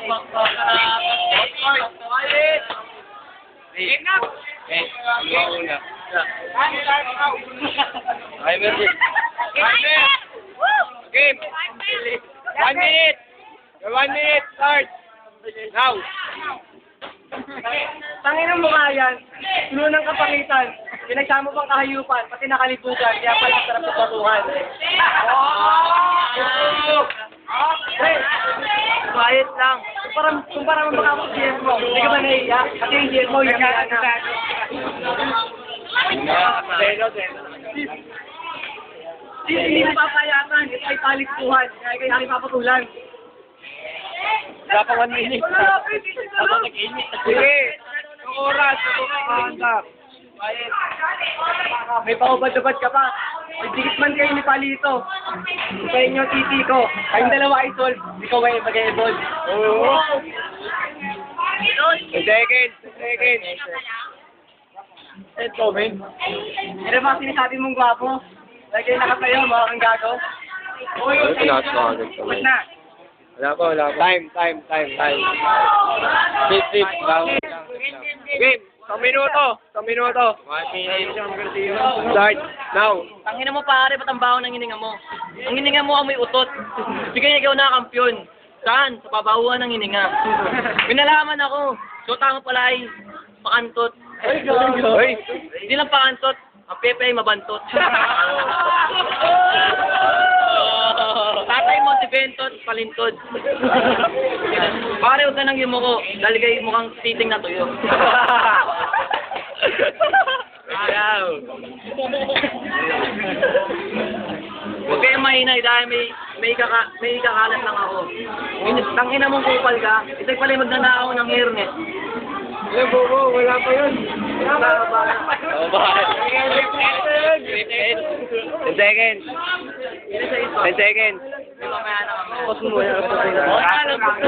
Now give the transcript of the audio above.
Game. 1 minute. 1 minute. Start. Now. Tangin ang mukha yan. Puno ng kapangitan. Pinagsama pang kahayupan, pati nakalibugan. Kaya pala sarap sa batuhan. Hey, quiet lang. Kumpara mo mga ako Guillermo. Hindi ka ba nahiya? Kasi yung Guillermo, yung yan na. Hindi mo papayaman. Ito ay taliktuhan. Kaya kayo hindi papatulan. Wala pa 1 minute. Ako nag-init. Sige. Yung oras. Ito May paubad-ubad ka pa. May dikit man kayo ni Palito. Sa inyo, titi ko. Kayong dalawa ay solve. Ikaw ay mag-evolve. Oo. 2 seconds. 2 seconds. Ito, man. Ano ba sinasabi mong gwapo? Lagay na ka sa'yo, mga kang gago. Wait na. Wala pa. Time. Sit. Bawal lang. Game. 1 minuto. 1 minute. Start. Now. Tangina mo pare, ba't ang baho ng hininga mo? Ang hininga mo amoy utot. Sige, ikaw na kampiyon. Saan? Sa pabahuan ng hininga. Pinalaman ako. So tama pala ay pakantot. Hoy. Hindi lang pakantot. Ang pepe ay mabantot. Tatay mo, si Bentot, palintod. Pare, huwag ka nang yumuko. Dahil kayo mukhang titing na tuyo. Ayaw. Huwag kayong mahinay dahil may ikakalat lang ako. Tangina mong kupal ka. Ito'y pala yung magnanakaw ng hairnet. Wala pa yun. Wala pa. 10 seconds. 10 seconds. Mamaya na kami.